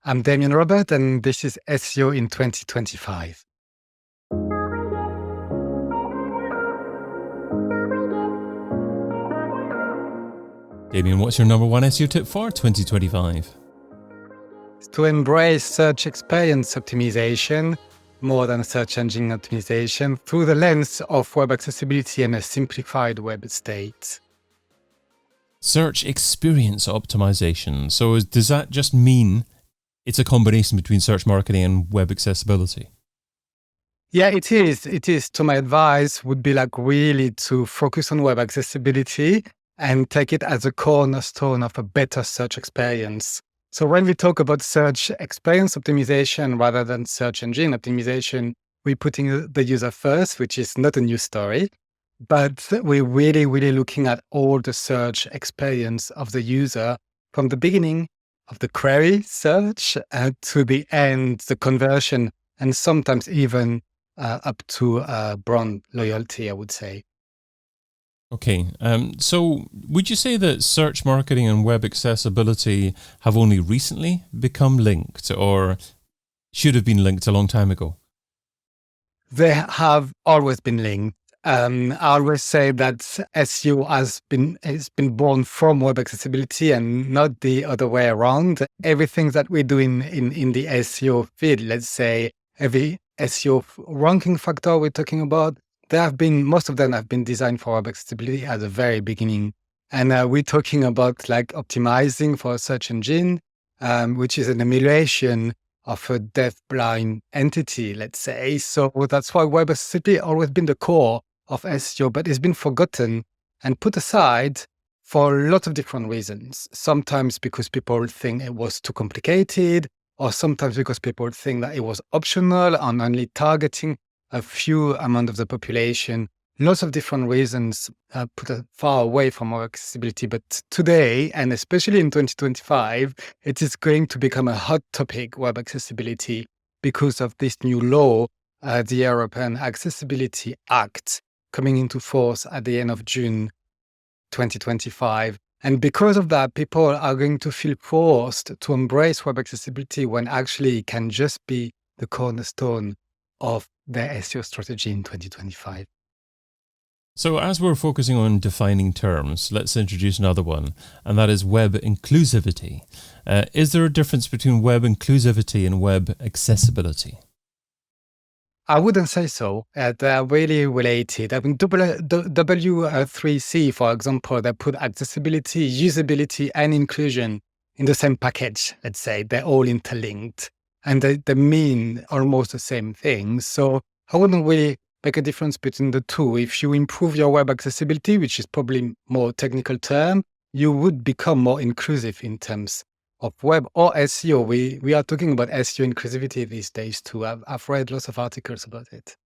I'm Damien Robert, and this is SEO in 2025. Damien, what's your number one SEO tip for 2025? It's to embrace search experience optimization more than search engine optimization through the lens of web accessibility and a simplified web state. Search Experience Optimization. So does that just mean it's a combination between search marketing and web accessibility? Yeah, it is. It is. So my advice would be really to focus on web accessibility and take it as a cornerstone of a better search experience. So when we talk about search experience optimization rather than search engine optimization, we're putting the user first, which is not a new story, but we're really looking at all the search experience of the user from the beginning of the query search to the end, the conversion, and sometimes even up to brand loyalty, I would say. Okay, so would you say that search marketing and web accessibility have only recently become linked, or should have been linked a long time ago? They have always been linked. I always say that SEO has been born from web accessibility and not the other way around. Everything that we do in the SEO field, let's say every SEO ranking factor we're talking about, most of them have been designed for web accessibility at the very beginning. And we're talking about optimizing for a search engine, which is an emulation of a deaf-blind entity, let's say. So that's why web accessibility always been the core of SEO, but it's been forgotten and put aside for a lot of different reasons. Sometimes because people think it was too complicated, or sometimes because people think that it was optional and only targeting a few amount of the population. Lots of different reasons put it far away from our accessibility. But today, and especially in 2025, it is going to become a hot topic, web accessibility, because of this new law, the European Accessibility Act, coming into force at the end of June 2025. And because of that, people are going to feel forced to embrace web accessibility when actually it can just be the cornerstone of their SEO strategy in 2025. So as we're focusing on defining terms, let's introduce another one, and that is web inclusivity. Is there a difference between web inclusivity and web accessibility? I wouldn't say so. They're really related. I mean, W3C, for example, they put accessibility, usability, and inclusion in the same package, let's say. They're all interlinked, and they mean almost the same thing. So I wouldn't really make a difference between the two. If you improve your web accessibility, which is probably more technical term, you would become more inclusive in terms of web or SEO. We are talking about SEO inclusivity these days too. I've read lots of articles about it.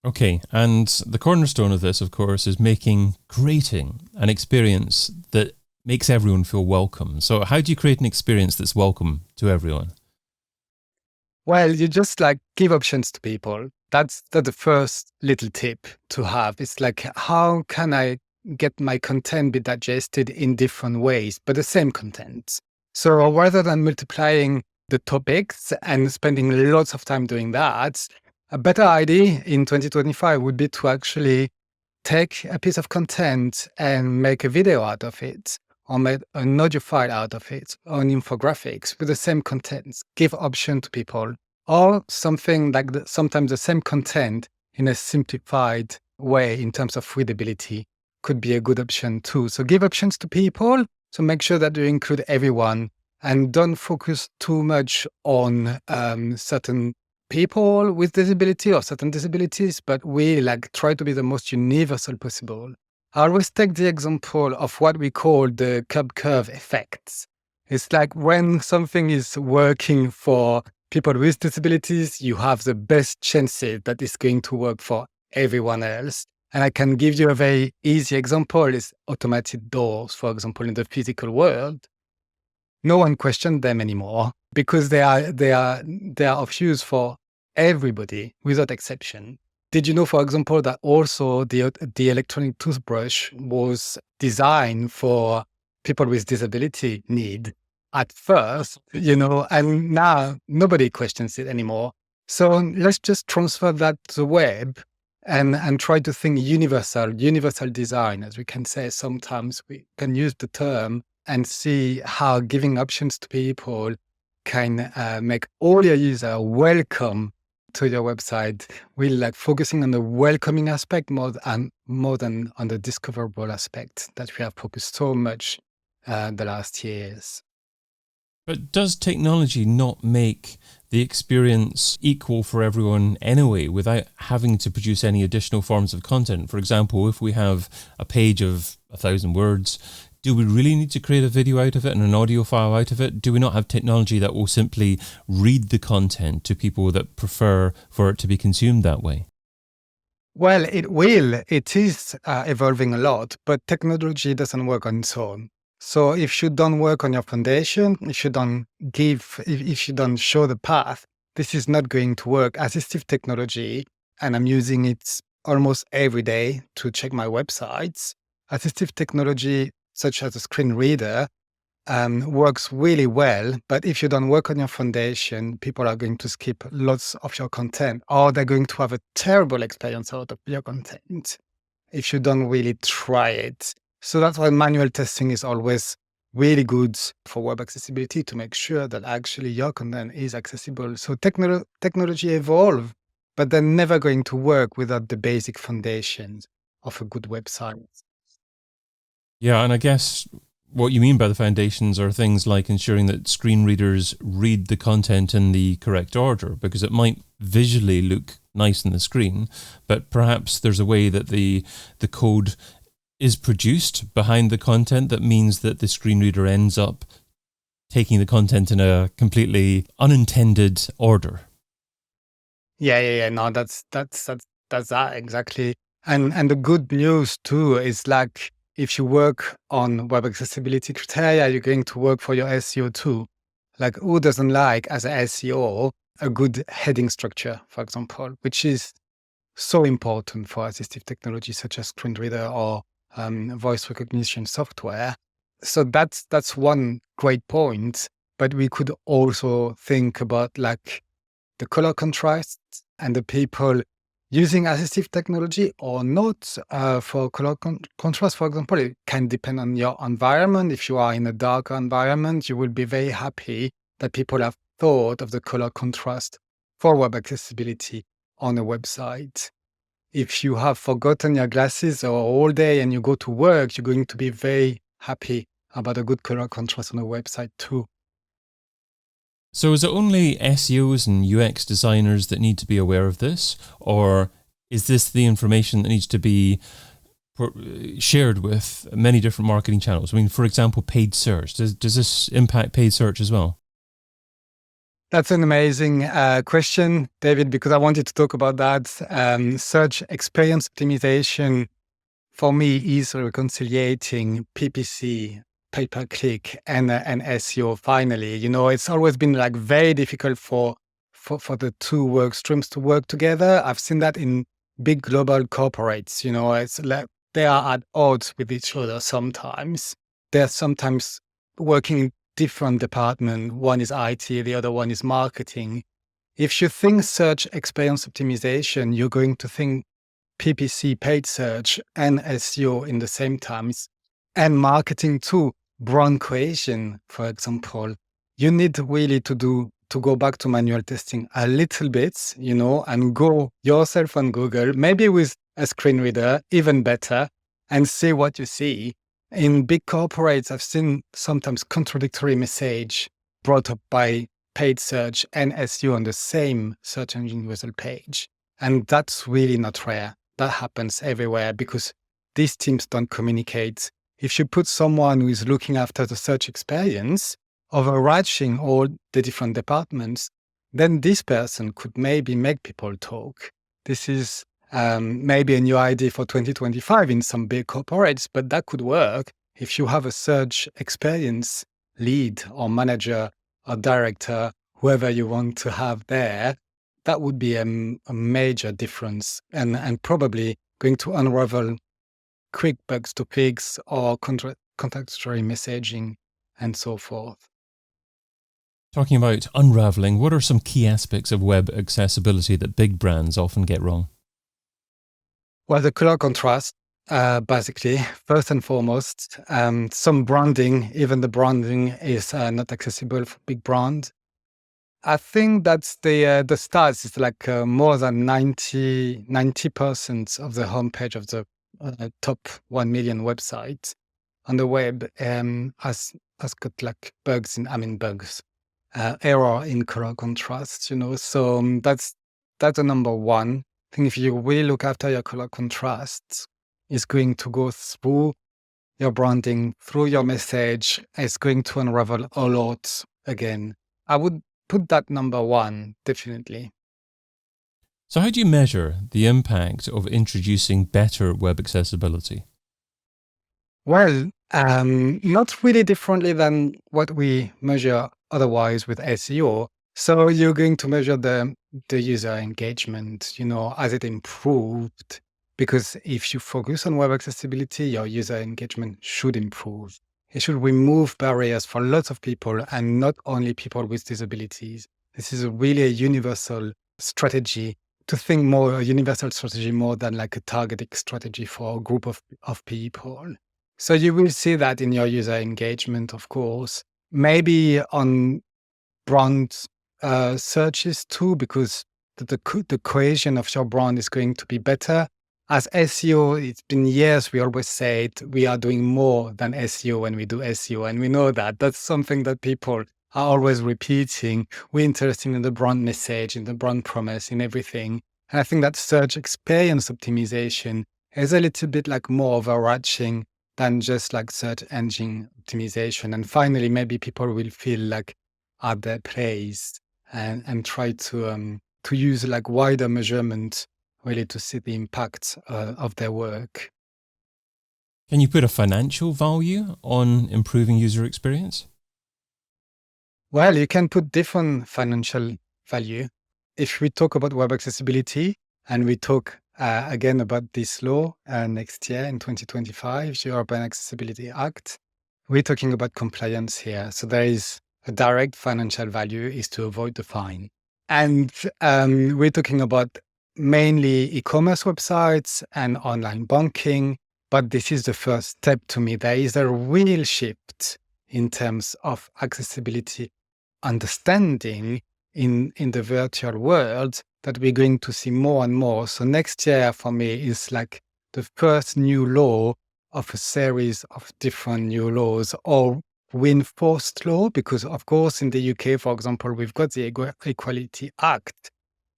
Okay, and the cornerstone of this, of course, is creating an experience that makes everyone feel welcome. So how do you create an experience that's welcome to everyone? Well, you just give options to people. That's the first little tip to have. It's how can I get my content be digested in different ways, but the same content? So rather than multiplying the topics and spending lots of time doing that, a better idea in 2025 would be to actually take a piece of content and make a video out of it, or make an audio file out of it, or an infographics with the same content. Give option to people, or something sometimes the same content in a simplified way in terms of readability could be a good option too. So give options to people. So make sure that you include everyone and don't focus too much on certain people with disability or certain disabilities, but we try to be the most universal possible. I always take the example of what we call the Cobb curve effect. It's when something is working for people with disabilities, you have the best chances that it's going to work for everyone else. And I can give you a very easy example is automated doors, for example, in the physical world. No one questioned them anymore because they are of use for everybody without exception. Did you know, for example, that also the electronic toothbrush was designed for people with disability need? at first, and now nobody questions it anymore. So let's just transfer that to the web and try to think universal design, as we can say. Sometimes we can use the term and see how giving options to people can make all your users welcome to your website. We're like focusing on the welcoming aspect more than on the discoverable aspect that we have focused so much the last years. But does technology not make the experience equal for everyone anyway, without having to produce any additional forms of content? For example, if we have a page of 1,000 words, do we really need to create a video out of it and an audio file out of it? Do we not have technology that will simply read the content to people that prefer for it to be consumed that way? Well, it will. It is evolving a lot, but technology doesn't work on its own. So if you don't work on your foundation, if you don't show the path, this is not going to work. Assistive technology, and I'm using it almost every day to check my websites. Assistive technology, such as a screen reader, works really well. But if you don't work on your foundation, people are going to skip lots of your content, or they're going to have a terrible experience out of your content if you don't really try it. So that's why manual testing is always really good for web accessibility, to make sure that actually your content is accessible. So technology evolve, but they're never going to work without the basic foundations of a good website. Yeah, and I guess what you mean by the foundations are things like ensuring that screen readers read the content in the correct order, because it might visually look nice on the screen, but perhaps there's a way that the code is produced behind the content that means that the screen reader ends up taking the content in a completely unintended order. Yeah. No, that's that exactly. And the good news too is, like, if you work on web accessibility criteria, you're going to work for your SEO too. Like, who doesn't like, as an SEO, a good heading structure, for example, which is so important for assistive technology such as screen reader or voice recognition software. So that's one great point. But we could also think about, like, the color contrast, and the people using assistive technology or not for color contrast, for example. It can depend on your environment. If you are in a darker environment, you will be very happy that people have thought of the color contrast for web accessibility on a website. If you have forgotten your glasses all day and you go to work, you're going to be very happy about a good color contrast on a website too. So is it only SEOs and UX designers that need to be aware of this? Or is this the information that needs to be shared with many different marketing channels? I mean, for example, paid search. Does this impact paid search as well? That's an amazing question, David, because I wanted to talk about that. Search Experience Optimization, for me, is reconciliating PPC, pay-per-click, and SEO finally. It's always been, like, very difficult for the two work streams to work together. I've seen that in big global corporates. It's like they are at odds with each other sometimes. They're sometimes working in different departments. One is IT, the other one is marketing. If you think search experience optimization, you're going to think PPC, paid search, and SEO in the same times, and marketing too, brand creation, for example. You need really to go back to manual testing a little bit, and go yourself on Google, maybe with a screen reader, even better, and see what you see. In big corporates, I've seen sometimes contradictory message brought up by paid search and SEO on the same search engine result page. And that's really not rare. That happens everywhere because these teams don't communicate. If you put someone who is looking after the search experience, overarching all the different departments, then this person could maybe make people talk. This is maybe a new idea for 2025 in some big corporates, but that could work if you have a search experience lead or manager or director, whoever you want to have there. That would be a major difference, and probably going to unravel quick bugs to fix or contradictory messaging and so forth. Talking about unraveling, what are some key aspects of web accessibility that big brands often get wrong? Well, the color contrast, basically, first and foremost. Some branding, even the branding is not accessible for big brands. I think that's the stats is like more than 90% of the homepage of the top 1 million websites on the web has got like error in color contrast, So that's the number one. I think if you really look after your color contrast, it's going to go through your branding, through your message. It's going to unravel a lot again. I would put that number one, definitely. So how do you measure the impact of introducing better web accessibility? Well, not really differently than what we measure otherwise with SEO. So you're going to measure the user engagement, as it improved. Because if you focus on web accessibility, your user engagement should improve. It should remove barriers for lots of people and not only people with disabilities. This is really a universal strategy to think more, a universal strategy more than like a targeted strategy for a group of people. So you will see that in your user engagement, of course, maybe on brand searches too, because the cohesion of your brand is going to be better. As SEO, it's been years, we always said we are doing more than SEO when we do SEO. And we know that. That's something that people are always repeating. We're interested in the brand message, in the brand promise, in everything. And I think that search experience optimization is a little bit like more overarching than just like search engine optimization. And finally, maybe people will feel like at their place and try to use like wider measurement really to see the impact of their work. Can you put a financial value on improving user experience? Well, you can put different financial value. If we talk about web accessibility and we talk again about this law next year in 2025, the Urban Accessibility Act, we're talking about compliance here. So there is a direct financial value is to avoid the fine. And we're talking about mainly e-commerce websites and online banking. But this is the first step to me. There is a real shift in terms of accessibility understanding in the virtual world that we're going to see more and more. So next year for me is like the first new law of a series of different new laws or reinforced law, because of course in the UK, for example, we've got the Equality Act,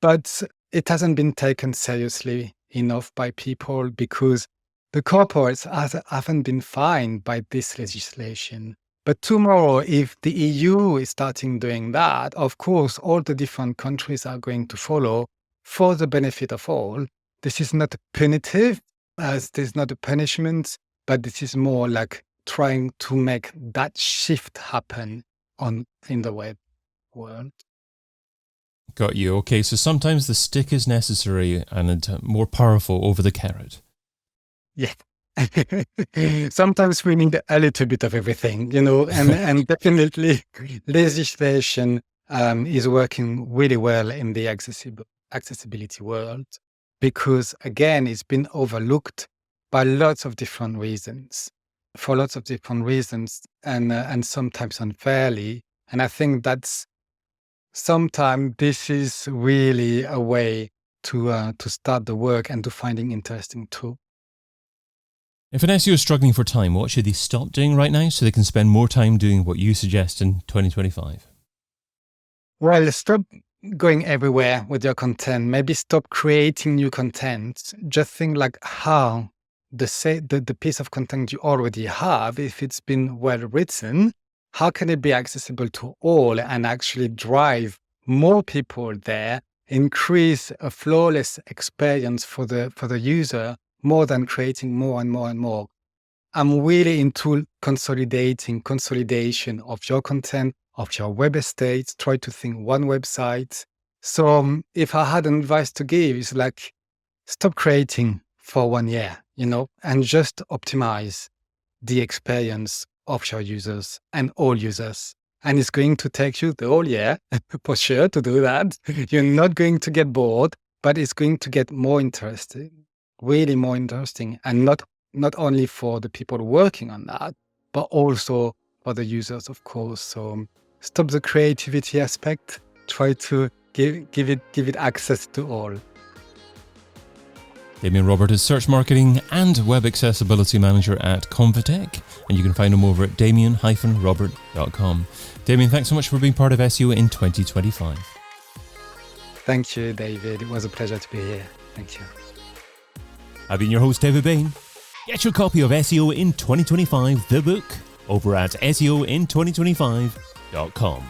but it hasn't been taken seriously enough by people because the corporates haven't been fined by this legislation. But tomorrow, if the EU is starting doing that, of course, all the different countries are going to follow for the benefit of all. This is not punitive, as there's not a punishment, but this is more like trying to make that shift happen in the web world. Got you. Okay, so sometimes the stick is necessary and more powerful over the carrot. Yeah. Sometimes we need a little bit of everything, and definitely legislation is working really well in the accessibility world because, again, it's been overlooked by lots of different reasons, and sometimes unfairly. And I think that's sometimes this is really a way to start the work and to finding interesting too. If an SEO is struggling for time, what should they stop doing right now so they can spend more time doing what you suggest in 2025? Well, stop going everywhere with your content. Maybe stop creating new content. Just think like how the piece of content you already have, if it's been well written, how can it be accessible to all and actually drive more people there, increase a flawless experience for the user, more than creating more and more and more. I'm really into consolidation of your content, of your web estate. Try to think one website. So if I had an advice to give, it's like stop creating for 1 year, and just optimize the experience of your users and all users. and it's going to take you the whole year for sure to do that. You're not going to get bored, but it's going to get more interesting, really more interesting, and not only for the people working on that, but also for the users, of course. So stop the creativity aspect. Try to give it access to all. Damien Robert is Search Marketing and Web Accessibility Manager at Convatec, and you can find him over at damien-robert.com. Damien, thanks so much for being part of SEO in 2025. Thank you, David. It was a pleasure to be here. Thank you. I've been your host, David Bain. Get your copy of SEO in 2025, the book, over at SEOin2025.com.